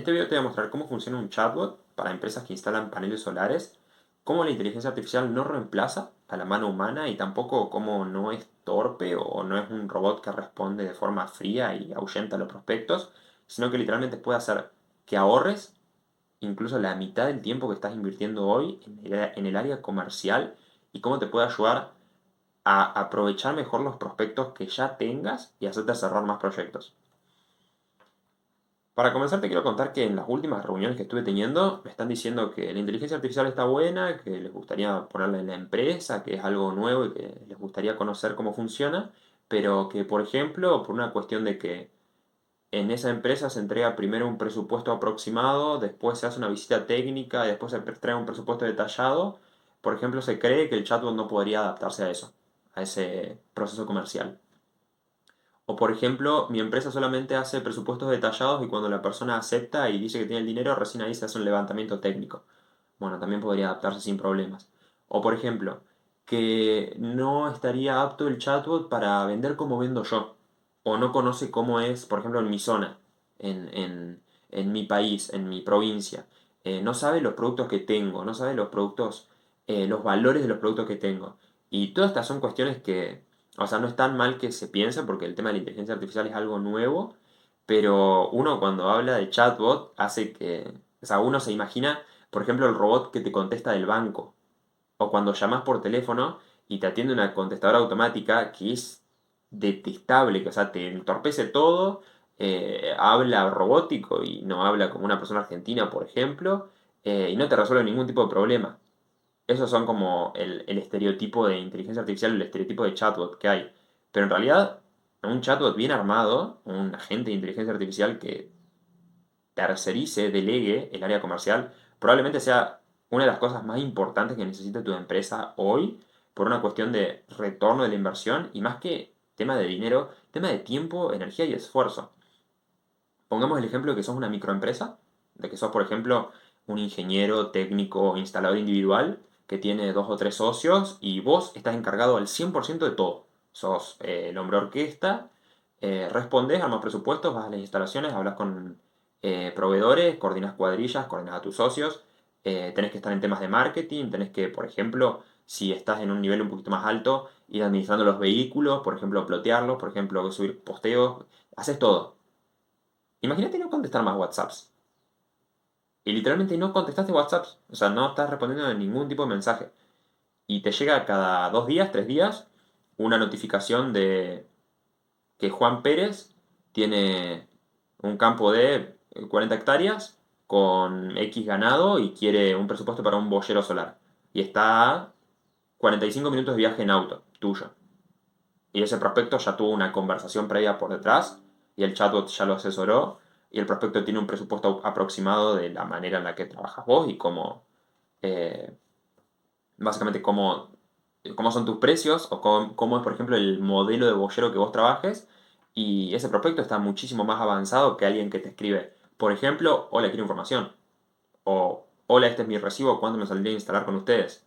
este video te voy a mostrar cómo funciona un chatbot para empresas que instalan paneles solares, cómo la inteligencia artificial no reemplaza a la mano humana y tampoco cómo no es torpe o no es un robot que responde de forma fría y ahuyenta a los prospectos, sino que literalmente puede hacer que ahorres incluso la mitad del tiempo que estás invirtiendo hoy en el área comercial y cómo te puede ayudar a aprovechar mejor los prospectos que ya tengas y hacerte cerrar más proyectos. Para comenzar, te quiero contar que en las últimas reuniones que estuve teniendo me están diciendo que la inteligencia artificial está buena, que les gustaría ponerla en la empresa, que es algo nuevo y que les gustaría conocer cómo funciona, pero que, por ejemplo, por una cuestión de que en esa empresa se entrega primero un presupuesto aproximado, después se hace una visita técnica y después se trae un presupuesto detallado, por ejemplo, se cree que el chatbot no podría adaptarse a eso, a ese proceso comercial. O por ejemplo, mi empresa solamente hace presupuestos detallados y cuando la persona acepta y dice que tiene el dinero, recién ahí se hace un levantamiento técnico. Bueno, también podría adaptarse sin problemas. O por ejemplo, que no estaría apto el chatbot para vender como vendo yo. O no conoce cómo es, por ejemplo, en mi zona, en mi país, en mi provincia. No sabe los productos que tengo, no sabe los productos, los valores de los productos que tengo. Y todas estas son cuestiones que, o sea, no es tan mal que se piensa porque el tema de la inteligencia artificial es algo nuevo, pero uno cuando habla de chatbot hace que, o sea, uno se imagina, por ejemplo, el robot que te contesta del banco, o cuando llamas por teléfono y te atiende una contestadora automática que es detestable, que, o sea, te entorpece todo, habla robótico y no habla como una persona argentina, por ejemplo, y no te resuelve ningún tipo de problema. Esos son como el estereotipo de inteligencia artificial, el estereotipo de chatbot que hay. Pero en realidad, un chatbot bien armado, un agente de inteligencia artificial que tercerice, delegue el área comercial, probablemente sea una de las cosas más importantes que necesita tu empresa hoy por una cuestión de retorno de la inversión y más que tema de dinero, tema de tiempo, energía y esfuerzo. Pongamos el ejemplo de que sos una microempresa, de que sos, por ejemplo, un ingeniero, técnico, instalador individual que tiene dos o tres socios y vos estás encargado al 100% de todo. Sos el hombre orquesta, respondés, armas presupuestos, vas a las instalaciones, hablas con proveedores, coordinas cuadrillas, coordinas a tus socios, tenés que estar en temas de marketing, tenés que, por ejemplo, si estás en un nivel un poquito más alto, ir administrando los vehículos, por ejemplo, plotearlos, por ejemplo, subir posteos, haces todo. Imagínate no contestar más WhatsApps. Y literalmente no contestaste WhatsApps. O sea, no estás respondiendo a ningún tipo de mensaje. Y te llega cada 2 días, 3 días, una notificación de que Juan Pérez tiene un campo de 40 hectáreas con X ganado y quiere un presupuesto para un boyero solar. Y está a 45 minutos de viaje en auto, tuyo. Y ese prospecto ya tuvo una conversación previa por detrás y el chatbot ya lo asesoró y el prospecto tiene un presupuesto aproximado de la manera en la que trabajas vos y cómo, eh, básicamente cómo son tus precios o cómo es, por ejemplo, el modelo de boyero que vos trabajes y ese prospecto está muchísimo más avanzado que alguien que te escribe, por ejemplo, hola, quiero información o hola, este es mi recibo, ¿cuánto me saldría instalar con ustedes?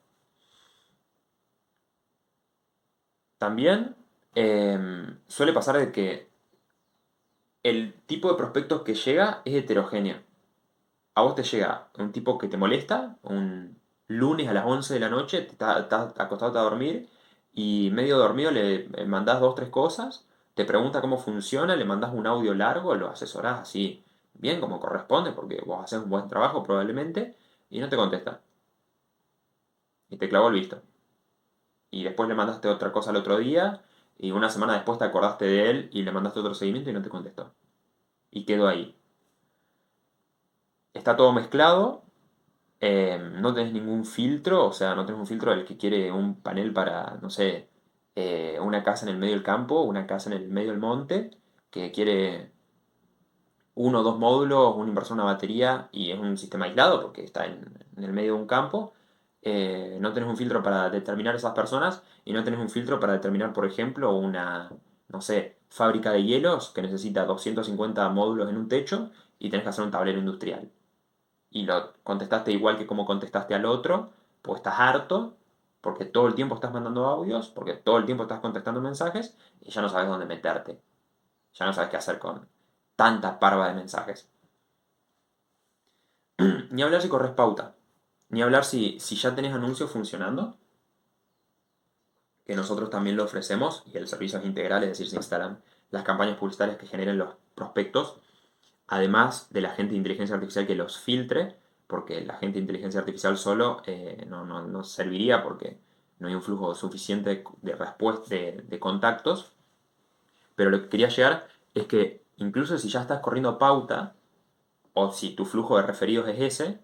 También suele pasar de que el tipo de prospectos que llega es heterogéneo. A vos te llega un tipo que te molesta, un lunes a las 11 de la noche, estás acostado a dormir y medio dormido le mandás dos, tres cosas, te pregunta cómo funciona, le mandás un audio largo, lo asesorás así bien como corresponde, porque vos haces un buen trabajo probablemente, y no te contesta. Y te clavó el visto. Y después le mandaste otra cosa al otro día, y una semana después te acordaste de él y le mandaste otro seguimiento y no te contestó. Y quedó ahí. Está todo mezclado, no tenés ningún filtro, o sea, no tenés un filtro del que quiere un panel para, no sé, una casa en el medio del campo, una casa en el medio del monte, que quiere uno o dos módulos, un inversor, una batería, y es un sistema aislado porque está en el medio de un campo. No tenés un filtro para determinar esas personas y no tenés un filtro para determinar, por ejemplo, una, no sé, fábrica de hielos que necesita 250 módulos en un techo y tenés que hacer un tablero industrial y lo contestaste igual que como contestaste al otro, pues estás harto, porque todo el tiempo estás mandando audios, porque todo el tiempo estás contestando mensajes y ya no sabes dónde meterte. Ya no sabes qué hacer con tanta parva de mensajes. Ni hablar si corres pauta. Ni hablar si ya tenés anuncios funcionando, que nosotros también lo ofrecemos, y el servicio es integral, es decir, se instalan las campañas publicitarias que generen los prospectos, además de la gente de inteligencia artificial que los filtre, porque la gente de inteligencia artificial solo no serviría porque no hay un flujo suficiente de respuesta de contactos. Pero lo que quería llegar es que incluso si ya estás corriendo pauta, o si tu flujo de referidos es ese,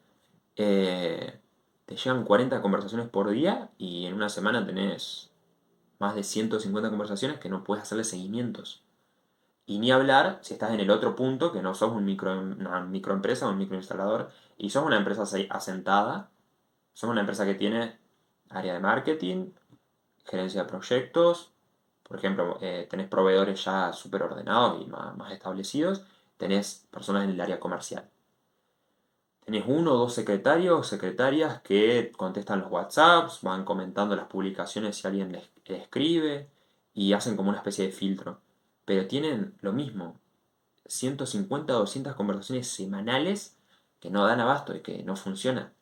te llegan 40 conversaciones por día y en una semana tenés más de 150 conversaciones que no puedes hacerle seguimientos. Y ni hablar si estás en el otro punto, que no sos una microempresa o un microinstalador, y sos una empresa asentada, sos una empresa que tiene área de marketing, gerencia de proyectos, por ejemplo, tenés proveedores ya súper ordenados y más establecidos, tenés personas en el área comercial. Tenés uno o dos secretarios o secretarias que contestan los WhatsApps, van comentando las publicaciones si alguien les escribe y hacen como una especie de filtro. Pero tienen lo mismo, 150 o 200 conversaciones semanales que no dan abasto y que no funcionan.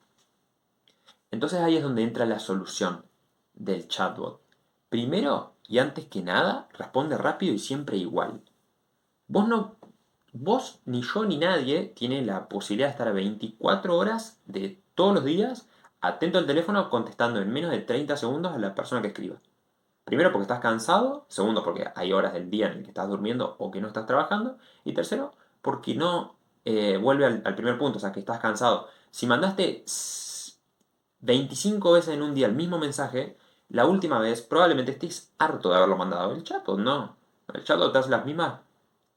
Entonces ahí es donde entra la solución del chatbot. Primero y antes que nada, responde rápido y siempre igual. Vos no, vos ni yo ni nadie tiene la posibilidad de estar 24 horas de todos los días atento al teléfono contestando en menos de 30 segundos a la persona que escriba. Primero porque estás cansado, segundo porque hay horas del día en el que estás durmiendo o que no estás trabajando, y tercero porque no vuelve al primer punto, o sea que estás cansado. Si mandaste 25 veces en un día el mismo mensaje, la última vez probablemente estés harto de haberlo mandado. El chatbot no. El chatbot te hace las mismas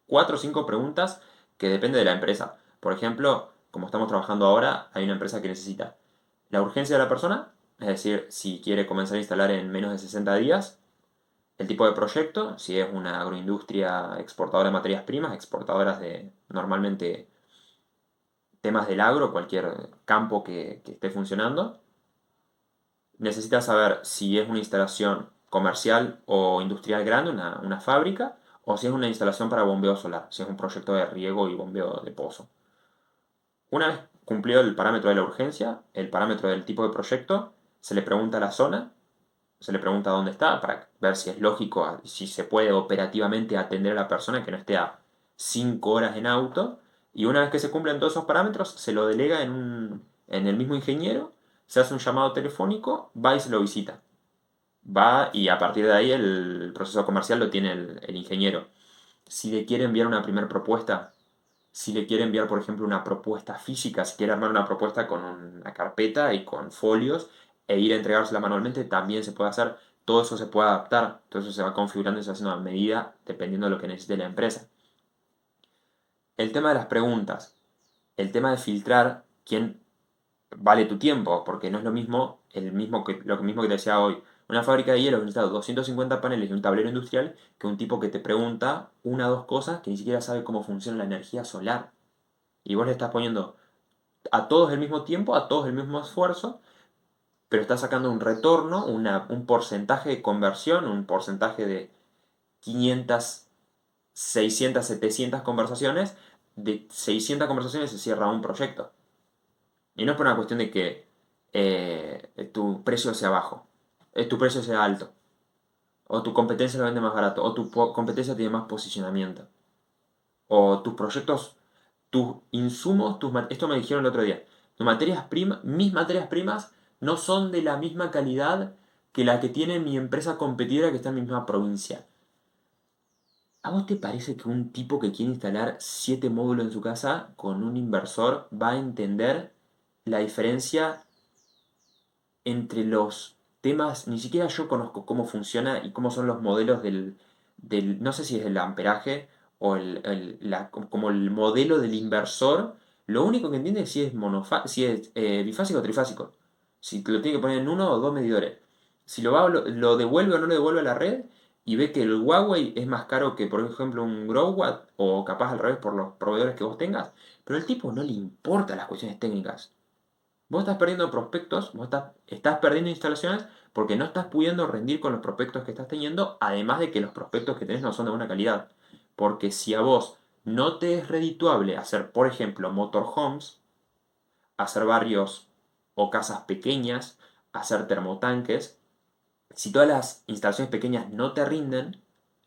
4 o 5 preguntas que depende de la empresa. Por ejemplo, como estamos trabajando ahora, hay una empresa que necesita la urgencia de la persona, es decir, si quiere comenzar a instalar en menos de 60 días, el tipo de proyecto, si es una agroindustria exportadora de materias primas, exportadoras de normalmente temas del agro, cualquier campo que esté funcionando, necesita saber si es una instalación comercial o industrial grande, una fábrica, o si es una instalación para bombeo solar, si es un proyecto de riego y bombeo de pozo. Una vez cumplido el parámetro de la urgencia, el parámetro del tipo de proyecto, se le pregunta a la zona, se le pregunta dónde está para ver si es lógico, si se puede operativamente atender a la persona que no esté a 5 horas en auto. Y una vez que se cumplen todos esos parámetros, se lo delega en el mismo ingeniero, se hace un llamado telefónico, va y se lo visita. Va y a partir de ahí el proceso comercial lo tiene el ingeniero. Si le quiere enviar una primera propuesta, si le quiere enviar, por ejemplo, una propuesta física, si quiere armar una propuesta con una carpeta y con folios e ir a entregársela manualmente, también se puede hacer. Todo eso se puede adaptar, todo eso se va configurando y se va haciendo a medida dependiendo de lo que necesite la empresa. El tema de las preguntas, el tema de filtrar quién vale tu tiempo, porque no es lo mismo, lo mismo que te decía hoy. Una fábrica de hielo que necesita 250 paneles y un tablero industrial que un tipo que te pregunta una o dos cosas que ni siquiera sabe cómo funciona la energía solar. Y vos le estás poniendo a todos el mismo tiempo, a todos el mismo esfuerzo, pero estás sacando un retorno, un porcentaje de conversión, un porcentaje de 500, 600, 700 conversaciones. De 600 conversaciones se cierra un proyecto. Y no es por una cuestión de que tu precio sea bajo, tu precio sea alto, o tu competencia lo vende más barato, o tu competencia tiene más posicionamiento, o tus proyectos, tus insumos, esto me dijeron el otro día, mis materias primas no son de la misma calidad que la que tiene mi empresa competidora que está en mi misma provincia. ¿A vos te parece que un tipo que quiere instalar 7 módulos en su casa con un inversor va a entender la diferencia entre los temas? Ni siquiera yo conozco cómo funciona y cómo son los modelos no sé si es el amperaje o como el modelo del inversor. Lo único que entiende es si es bifásico o trifásico. Si lo tiene que poner en uno o dos medidores. Si lo devuelve o no lo devuelve a la red y ve que el Huawei es más caro que, por ejemplo, un Growwatt o capaz al revés por los proveedores que vos tengas. Pero al tipo no le importa las cuestiones técnicas. Vos estás perdiendo prospectos, estás perdiendo instalaciones porque no estás pudiendo rendir con los prospectos que estás teniendo, además de que los prospectos que tenés no son de buena calidad. Porque si a vos no te es redituable hacer, por ejemplo, motorhomes, hacer barrios o casas pequeñas, hacer termotanques. Si todas las instalaciones pequeñas no te rinden,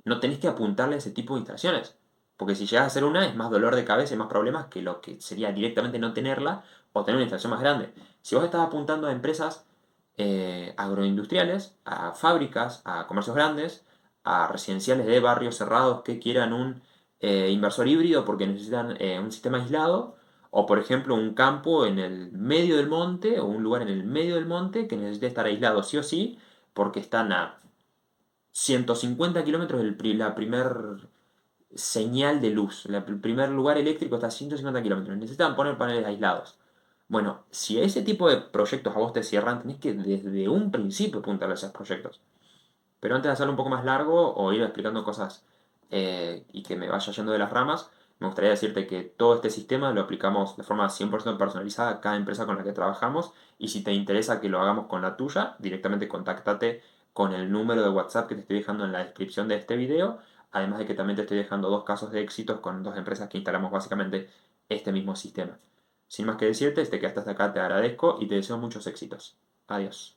no tenés que apuntarle a ese tipo de instalaciones. Porque si llegas a hacer una, es más dolor de cabeza y más problemas que lo que sería directamente no tenerla o tener una instalación más grande. Si vos estás apuntando a empresas agroindustriales, a fábricas, a comercios grandes, a residenciales de barrios cerrados que quieran un inversor híbrido porque necesitan un sistema aislado, o por ejemplo un campo en el medio del monte o un lugar en el medio del monte que necesite estar aislado sí o sí porque están a 150 kilómetros de la primer señal de luz. El primer lugar eléctrico está a 150 kilómetros. Necesitan poner paneles aislados. Bueno, si ese tipo de proyectos a vos te cierran, tenés que desde un principio apuntarle a esos proyectos. Pero antes de hacerlo un poco más largo o ir explicando cosas y que me vaya yendo de las ramas, me gustaría decirte que todo este sistema lo aplicamos de forma 100% personalizada a cada empresa con la que trabajamos y si te interesa que lo hagamos con la tuya, directamente contáctate con el número de WhatsApp que te estoy dejando en la descripción de este video, además de que también te estoy dejando dos casos de éxitos con dos empresas que instalamos básicamente este mismo sistema. Sin más que decirte, si te quedaste hasta acá te agradezco y te deseo muchos éxitos. Adiós.